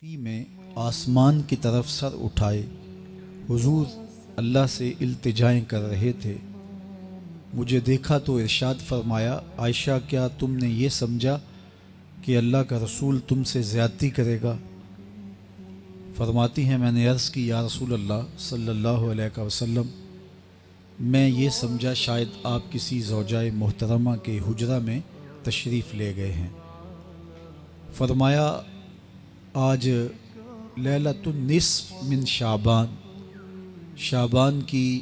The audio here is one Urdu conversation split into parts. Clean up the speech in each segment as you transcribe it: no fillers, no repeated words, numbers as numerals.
میں آسمان کی طرف سر اٹھائے حضور اللہ سے التجائیں کر رہے تھے۔ مجھے دیکھا تو ارشاد فرمایا، عائشہ کیا تم نے یہ سمجھا کہ اللہ کا رسول تم سے زیادتی کرے گا؟ فرماتی ہیں میں نے عرض کی، یا رسول اللہ صلی اللہ علیہ وسلم، میں یہ سمجھا شاید آپ کسی زوجائے محترمہ کے حجرہ میں تشریف لے گئے ہیں۔ فرمایا آج لیلۃ النصف من شعبان، شعبان کی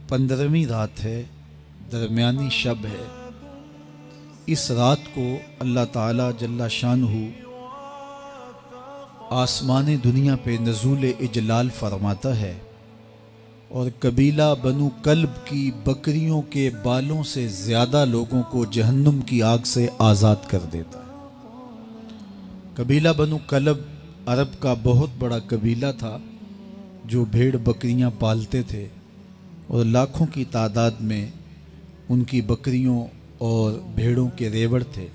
15ویں رات ہے، درمیانی شب ہے۔ اس رات کو اللہ تعالی جل شانہ آسمان دنیا پہ نزول اجلال فرماتا ہے اور قبیلہ بنو کلب کی بکریوں کے بالوں سے زیادہ لوگوں کو جہنم کی آگ سے آزاد کر دیتا ہے۔ قبیلہ بنو کلب عرب کا بہت بڑا قبیلہ تھا جو بھیڑ بکریاں پالتے تھے اور لاکھوں کی تعداد میں ان کی بکریوں اور بھیڑوں کے ریوڑ تھے۔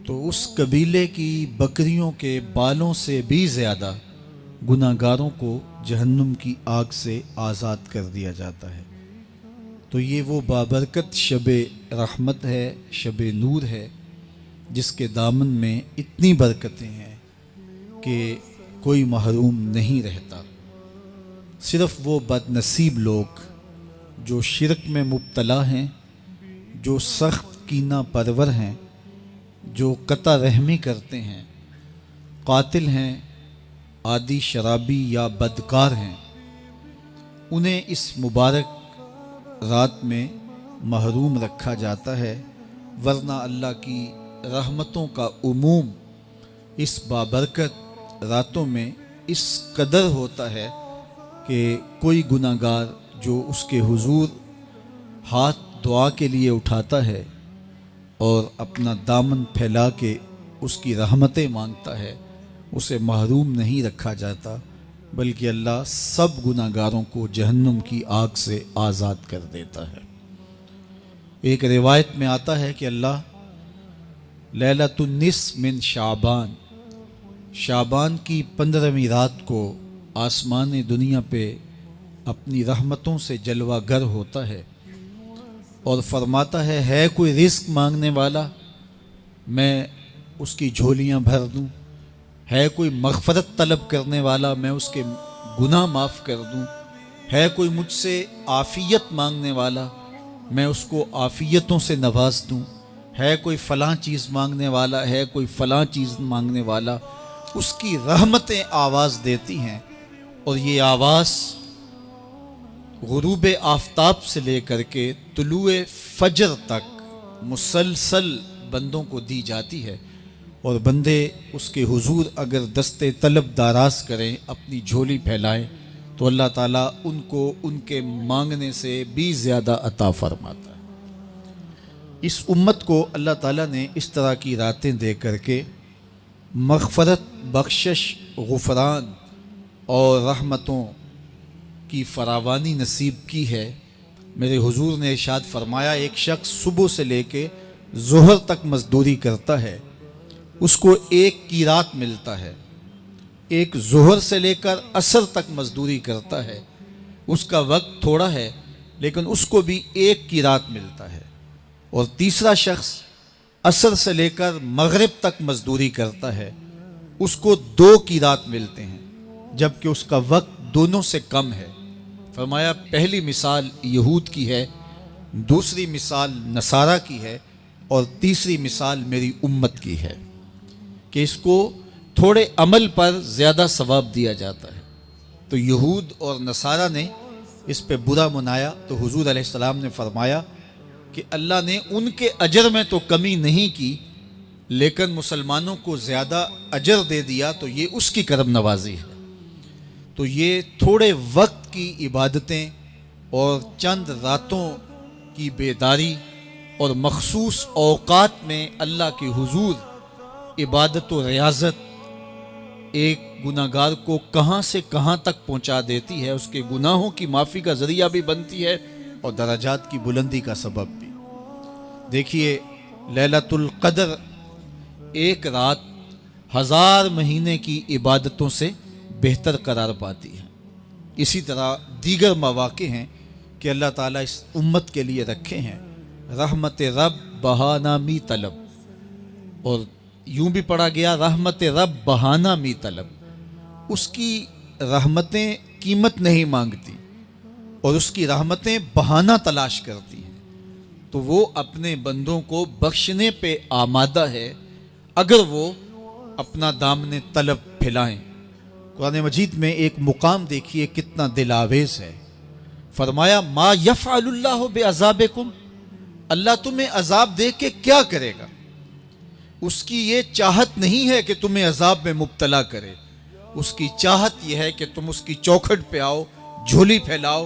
تو اس قبیلے کی بکریوں کے بالوں سے بھی زیادہ گناہ گاروں کو جہنم کی آگ سے آزاد کر دیا جاتا ہے۔ تو یہ وہ بابرکت شب رحمت ہے، شب نور ہے، جس کے دامن میں اتنی برکتیں ہیں کہ کوئی محروم نہیں رہتا۔ صرف وہ بد نصیب لوگ جو شرک میں مبتلا ہیں، جو سخت کینہ پرور ہیں، جو قطع رحمی کرتے ہیں، قاتل ہیں، عادی شرابی یا بدکار ہیں، انہیں اس مبارک رات میں محروم رکھا جاتا ہے، ورنہ اللہ کی رحمتوں کا عموم اس بابرکت راتوں میں اس قدر ہوتا ہے کہ کوئی گناہ گار جو اس کے حضور ہاتھ دعا کے لیے اٹھاتا ہے اور اپنا دامن پھیلا کے اس کی رحمتیں مانگتا ہے، اسے محروم نہیں رکھا جاتا، بلکہ اللہ سب گناہ گاروں کو جہنم کی آگ سے آزاد کر دیتا ہے۔ ایک روایت میں آتا ہے کہ اللہ لیلۃ النصف من شعبان، شعبان کی 15ویں رات کو آسمان دنیا پہ اپنی رحمتوں سے جلوہ گر ہوتا ہے اور فرماتا ہے کوئی رزق مانگنے والا، میں اس کی جھولیاں بھر دوں، ہے کوئی مغفرت طلب کرنے والا، میں اس کے گناہ معاف کر دوں، ہے کوئی مجھ سے عافیت مانگنے والا، میں اس کو عافیتوں سے نواز دوں، ہے کوئی فلاں چیز مانگنے والا، ہے کوئی فلاں چیز مانگنے والا، اس کی رحمتیں آواز دیتی ہیں اور یہ آواز غروب آفتاب سے لے کر کے طلوع فجر تک مسلسل بندوں کو دی جاتی ہے، اور بندے اس کے حضور اگر دست طلب دراز کریں، اپنی جھولی پھیلائیں، تو اللہ تعالیٰ ان کو ان کے مانگنے سے بھی زیادہ عطا فرماتا ہے۔ اس امت کو اللہ تعالیٰ نے اس طرح کی راتیں دے کر کے مغفرت، بخشش، غفران اور رحمتوں کی فراوانی نصیب کی ہے۔ میرے حضور نے ارشاد فرمایا، ایک شخص صبح سے لے کے ظہر تک مزدوری کرتا ہے، اس کو ایک قیراط ملتا ہے۔ ایک ظہر سے لے کر عصر تک مزدوری کرتا ہے، اس کا وقت تھوڑا ہے لیکن اس کو بھی ایک قیراط ملتا ہے۔ اور تیسرا شخص عصر سے لے کر مغرب تک مزدوری کرتا ہے، اس کو 2 قیراط ملتے ہیں، جبکہ اس کا وقت دونوں سے کم ہے۔ فرمایا پہلی مثال یہود کی ہے، دوسری مثال نصارہ کی ہے، اور تیسری مثال میری امت کی ہے کہ اس کو تھوڑے عمل پر زیادہ ثواب دیا جاتا ہے۔ تو یہود اور نصارہ نے اس پہ برا منایا، تو حضور علیہ السلام نے فرمایا کہ اللہ نے ان کے اجر میں تو کمی نہیں کی، لیکن مسلمانوں کو زیادہ اجر دے دیا، تو یہ اس کی کرم نوازی ہے۔ تو یہ تھوڑے وقت کی عبادتیں اور چند راتوں کی بیداری اور مخصوص اوقات میں اللہ کے حضور عبادت و ریاضت ایک گناہ گار کو کہاں سے کہاں تک پہنچا دیتی ہے، اس کے گناہوں کی معافی کا ذریعہ بھی بنتی ہے اور درجات کی بلندی کا سبب بھی۔ دیکھیے لیلۃ القدر ایک رات 1000 مہینے کی عبادتوں سے بہتر قرار پاتی ہے۔ اسی طرح دیگر مواقع ہیں کہ اللہ تعالیٰ اس امت کے لیے رکھے ہیں، رحمت رب بہانہ می طلب، اور یوں بھی پڑھا گیا رحمت رب بہانہ می طلب۔ اس کی رحمتیں قیمت نہیں مانگتی اور اس کی رحمتیں بہانہ تلاش کرتی ہیں، تو وہ اپنے بندوں کو بخشنے پہ آمادہ ہے اگر وہ اپنا دامن طلب پھیلائیں۔ قرآن مجید میں ایک مقام دیکھیے کتنا دل آویز ہے، فرمایا ما یفعل اللہ بعذابکم، اللہ تمہیں عذاب دے کے کیا کرے گا؟ اس کی یہ چاہت نہیں ہے کہ تمہیں عذاب میں مبتلا کرے، اس کی چاہت یہ ہے کہ تم اس کی چوکھٹ پہ آؤ، جھولی پھیلاؤ،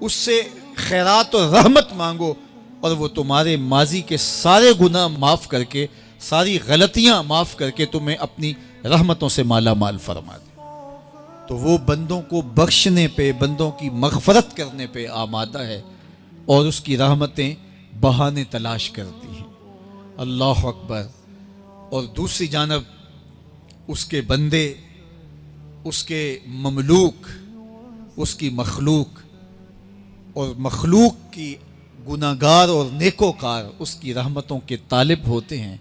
اس سے خیرات اور رحمت مانگو، اور وہ تمہارے ماضی کے سارے گناہ معاف کر کے، ساری غلطیاں معاف کر کے تمہیں اپنی رحمتوں سے مالا مال فرما دے۔ تو وہ بندوں کو بخشنے پہ، بندوں کی مغفرت کرنے پہ آمادہ ہے اور اس کی رحمتیں بہانے تلاش کرتی ہیں۔ اللہ اکبر۔ اور دوسری جانب اس کے بندے، اس کے مملوک، اس کی مخلوق، اور مخلوق کی گناہگار اور نیکوکار اس کی رحمتوں کے طالب ہوتے ہیں،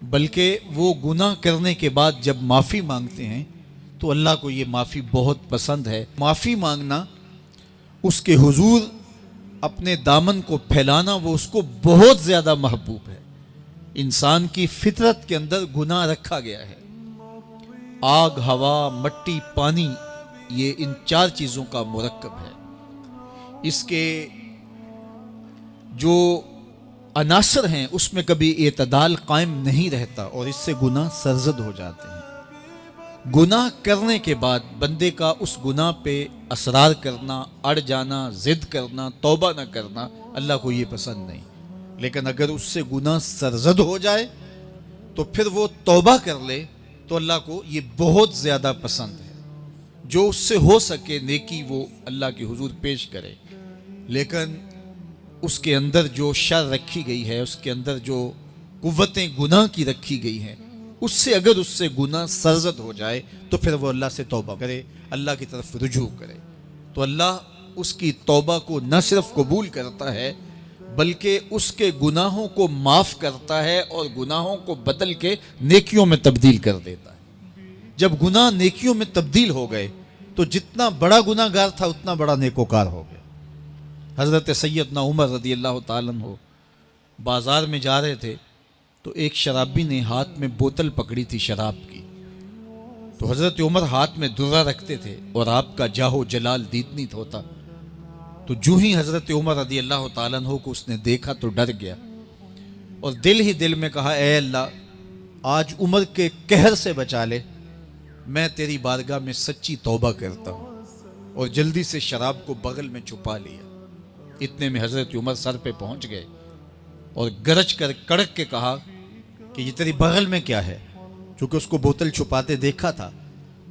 بلکہ وہ گناہ کرنے کے بعد جب معافی مانگتے ہیں تو اللہ کو یہ معافی بہت پسند ہے۔ معافی مانگنا، اس کے حضور اپنے دامن کو پھیلانا، وہ اس کو بہت زیادہ محبوب ہے۔ انسان کی فطرت کے اندر گناہ رکھا گیا ہے، آگ، ہوا، مٹی، پانی، یہ ان 4 چیزوں کا مرکب ہے۔ اس کے جو عناصر ہیں اس میں کبھی اعتدال قائم نہیں رہتا اور اس سے گناہ سرزد ہو جاتے ہیں۔ گناہ کرنے کے بعد بندے کا اس گناہ پہ اصرار کرنا، اڑ جانا، ضد کرنا، توبہ نہ کرنا، اللہ کو یہ پسند نہیں۔ لیکن اگر اس سے گناہ سرزد ہو جائے تو پھر وہ توبہ کر لے تو اللہ کو یہ بہت زیادہ پسند ہے۔ جو اس سے ہو سکے نیکی وہ اللہ کے حضور پیش کرے، لیکن اس کے اندر جو شر رکھی گئی ہے، اس کے اندر جو قوتیں گناہ کی رکھی گئی ہیں، اس سے اگر اس سے گناہ سرزد ہو جائے تو پھر وہ اللہ سے توبہ کرے، اللہ کی طرف رجوع کرے، تو اللہ اس کی توبہ کو نہ صرف قبول کرتا ہے بلکہ اس کے گناہوں کو معاف کرتا ہے اور گناہوں کو بدل کے نیکیوں میں تبدیل کر دیتا ہے۔ جب گناہ نیکیوں میں تبدیل ہو گئے تو جتنا بڑا گناہ گار تھا اتنا بڑا نیکوکار ہو گیا۔ حضرت سیدنا عمر رضی اللہ تعالیٰ عنہ بازار میں جا رہے تھے تو ایک شرابی نے ہاتھ میں بوتل پکڑی تھی شراب کی، تو حضرت عمر ہاتھ میں درہ رکھتے تھے اور آپ کا جاہ و جلال دیدنیت ہوتا، تو جو ہی حضرت عمر رضی اللہ تعالیٰ عنہ کو اس نے دیکھا تو ڈر گیا اور دل ہی دل میں کہا اے اللہ آج عمر کے قہر سے بچا لے، میں تیری بارگاہ میں سچی توبہ کرتا ہوں، اور جلدی سے شراب کو بغل میں چھپا لیا۔ اتنے میں حضرت عمر سر پہ پہنچ گئے اور گرج کر کڑک کے کہا کہ یہ تیری بغل میں کیا ہے؟ چونکہ اس کو بوتل چھپاتے دیکھا تھا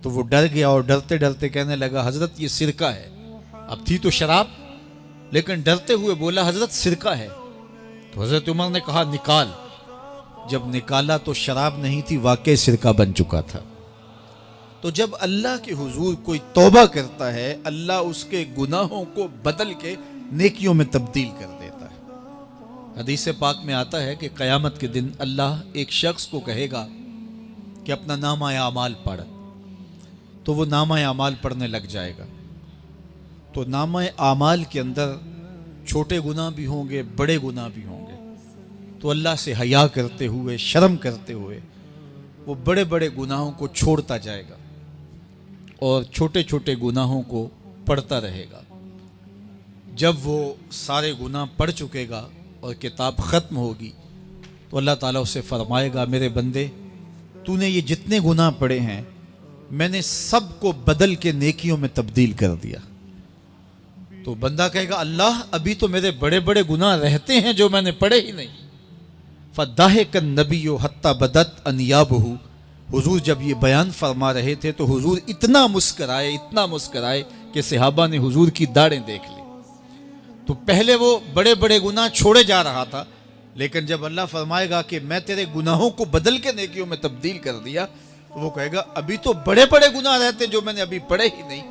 تو وہ ڈر گیا اور ڈرتے ڈرتے کہنے لگا حضرت یہ سرکہ ہے۔ اب تھی تو شراب، لیکن ڈرتے ہوئے بولا حضرت سرکہ ہے۔ تو حضرت عمر نے کہا نکال۔ جب نکالا تو شراب نہیں تھی، واقعی سرکہ بن چکا تھا۔ تو جب اللہ کے حضور کوئی توبہ کرتا ہے، اللہ اس کے گناہوں کو بدل کے نیکیوں میں تبدیل کر دیتا ہے۔ حدیث پاک میں آتا ہے کہ قیامت کے دن اللہ ایک شخص کو کہے گا کہ اپنا نامہ اعمال پڑھ، تو وہ نامہ اعمال پڑھنے لگ جائے گا۔ تو نامہ اعمال کے اندر چھوٹے گناہ بھی ہوں گے، بڑے گناہ بھی ہوں گے، تو اللہ سے حیا کرتے ہوئے، شرم کرتے ہوئے وہ بڑے بڑے گناہوں کو چھوڑتا جائے گا اور چھوٹے چھوٹے گناہوں کو پڑھتا رہے گا۔ جب وہ سارے گناہ پڑھ چکے گا اور کتاب ختم ہوگی تو اللہ تعالیٰ اسے فرمائے گا میرے بندے تو نے یہ جتنے گناہ پڑھے ہیں میں نے سب کو بدل کے نیکیوں میں تبدیل کر دیا۔ تو بندہ کہے گا اللہ ابھی تو میرے بڑے بڑے گناہ رہتے ہیں جو میں نے پڑھے ہی نہیں۔ فَضَحِكَ النَّبِيُّ حَتَّى بَدَتْ أَنْيَابُهُ، حضور جب یہ بیان فرما رہے تھے تو حضور اتنا مسکرائے کہ صحابہ نے حضور کی داڑھیں دیکھ لی۔ تو پہلے وہ بڑے بڑے گناہ چھوڑے جا رہا تھا، لیکن جب اللہ فرمائے گا کہ میں تیرے گناہوں کو بدل کے نیکیوں میں تبدیل کر دیا وہ کہے گا ابھی تو بڑے بڑے گناہ رہتے جو میں نے ابھی پڑھے ہی نہیں.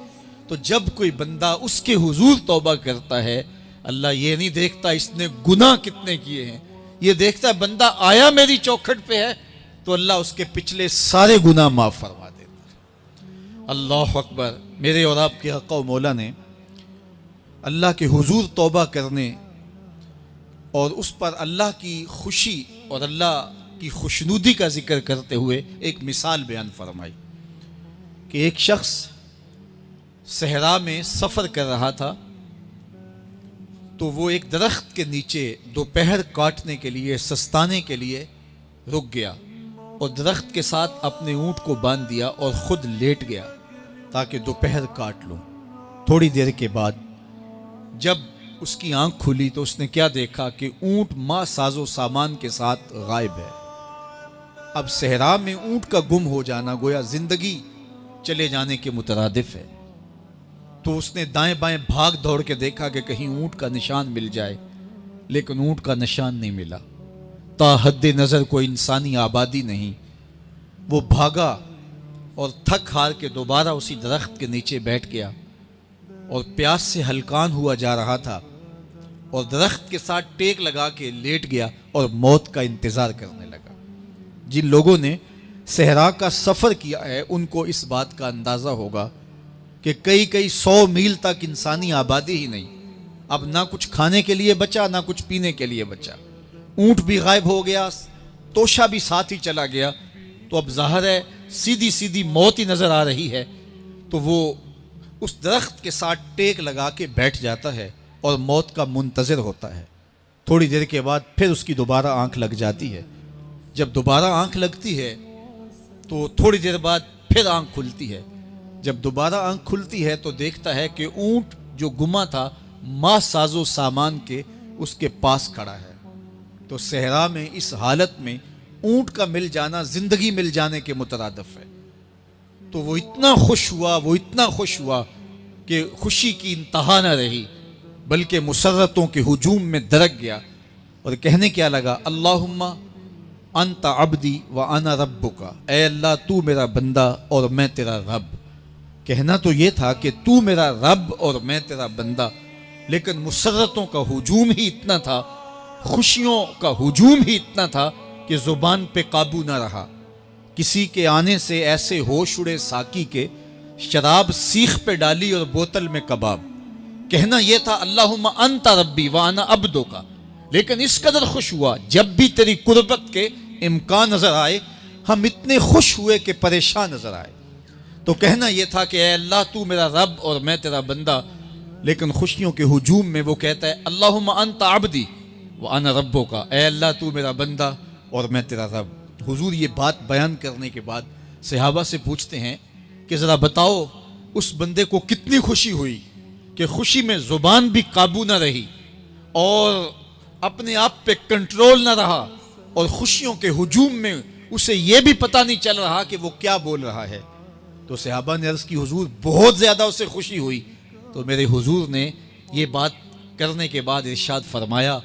تو جب کوئی بندہ اس کے حضور توبہ کرتا ہے، اللہ یہ نہیں دیکھتا اس نے گناہ کتنے کیے ہیں، یہ دیکھتا ہے بندہ آیا میری چوکھٹ پہ ہے تو اللہ اس کے پچھلے سارے گناہ معاف فرما دیتا ہے. اللہ اکبر. میرے اور آپ کے آقا و مولا نے اللہ کے حضور توبہ کرنے اور اس پر اللہ کی خوشی اور اللہ کی خوشنودی کا ذکر کرتے ہوئے ایک مثال بیان فرمائی کہ ایک شخص صحرا میں سفر کر رہا تھا تو وہ ایک درخت کے نیچے دوپہر کاٹنے کے لیے سستانے کے لیے رک گیا اور درخت کے ساتھ اپنے اونٹ کو باندھ دیا اور خود لیٹ گیا تاکہ دوپہر کاٹ لوں. تھوڑی دیر کے بعد جب اس کی آنکھ کھلی تو اس نے کیا دیکھا کہ اونٹ ماں ساز و سامان کے ساتھ غائب ہے. اب صحرا میں اونٹ کا گم ہو جانا گویا زندگی چلے جانے کے مترادف ہے. تو اس نے دائیں بائیں بھاگ دوڑ کے دیکھا کہ کہیں اونٹ کا نشان مل جائے، لیکن اونٹ کا نشان نہیں ملا. تا حد نظر کوئی انسانی آبادی نہیں. وہ بھاگا اور تھک ہار کے دوبارہ اسی درخت کے نیچے بیٹھ گیا اور پیاس سے ہلکان ہوا جا رہا تھا اور درخت کے ساتھ ٹیک لگا کے لیٹ گیا اور موت کا انتظار کرنے لگا. جن لوگوں نے صحرا کا سفر کیا ہے ان کو اس بات کا اندازہ ہوگا کہ کئی 100 میل تک انسانی آبادی ہی نہیں. اب نہ کچھ کھانے کے لیے بچا نہ کچھ پینے کے لیے بچا. اونٹ بھی غائب ہو گیا، توشا بھی ساتھ ہی چلا گیا. تو اب ظاہر ہے سیدھی موت ہی نظر آ رہی ہے. تو وہ اس درخت کے ساتھ ٹیک لگا کے بیٹھ جاتا ہے اور موت کا منتظر ہوتا ہے. تھوڑی دیر کے بعد پھر اس کی دوبارہ آنکھ لگ جاتی ہے. جب دوبارہ آنکھ لگتی ہے تو تھوڑی دیر بعد پھر آنکھ کھلتی ہے. جب دوبارہ آنکھ کھلتی ہے تو دیکھتا ہے کہ اونٹ جو گما تھا ماں ساز و سامان کے اس کے پاس کھڑا ہے. تو صحرا میں اس حالت میں اونٹ کا مل جانا زندگی مل جانے کے مترادف ہے. تو وہ اتنا خوش ہوا کہ خوشی کی انتہا نہ رہی، بلکہ مسرتوں کے ہجوم میں درک گیا اور کہنے کیا لگا، اللہم انت عبدی و انا ربک. اے اللہ تو میرا بندہ اور میں تیرا رب. کہنا تو یہ تھا کہ تو میرا رب اور میں تیرا بندہ، لیکن مسرتوں کا ہجوم ہی اتنا تھا، خوشیوں کا ہجوم ہی اتنا تھا کہ زبان پہ قابو نہ رہا. کسی کے آنے سے ایسے ہوش اڑے ساقی کے، شراب سیخ پہ ڈالی اور بوتل میں کباب. کہنا یہ تھا اللہم انت ربی وانا عبدک، لیکن اس قدر خوش ہوا جب بھی تیری قربت کے امکان نظر آئے ہم اتنے خوش ہوئے کہ پریشان نظر آئے. تو کہنا یہ تھا کہ اے اللہ تو میرا رب اور میں تیرا بندہ، لیکن خوشیوں کے ہجوم میں وہ کہتا ہے اللہم انت عبدی وانا ربک. اے اللہ تو میرا بندہ اور میں تیرا رب. حضور یہ بات بیان کرنے کے بعد صحابہ سے پوچھتے ہیں کہ ذرا بتاؤ اس بندے کو کتنی خوشی ہوئی کہ خوشی میں زبان بھی قابو نہ رہی اور اپنے آپ پہ کنٹرول نہ رہا، اور خوشیوں کے ہجوم میں اسے یہ بھی پتہ نہیں چل رہا کہ وہ کیا بول رہا ہے. تو صحابہ نے عرض کی حضور بہت زیادہ اسے خوشی ہوئی. تو میرے حضور نے یہ بات کرنے کے بعد ارشاد فرمایا،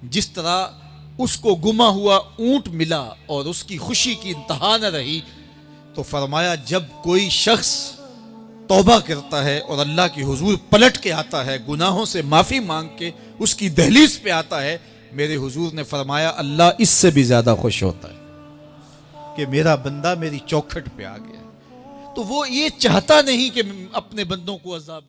جس طرح اس کو گما ہوا اونٹ ملا اور اس کی خوشی کی انتہا نہ رہی، تو فرمایا جب کوئی شخص توبہ کرتا ہے اور اللہ کی حضور پلٹ کے آتا ہے، گناہوں سے معافی مانگ کے اس کی دہلیز پہ آتا ہے، میرے حضور نے فرمایا اللہ اس سے بھی زیادہ خوش ہوتا ہے کہ میرا بندہ میری چوکھٹ پہ آ گیا. تو وہ یہ چاہتا نہیں کہ اپنے بندوں کو عذاب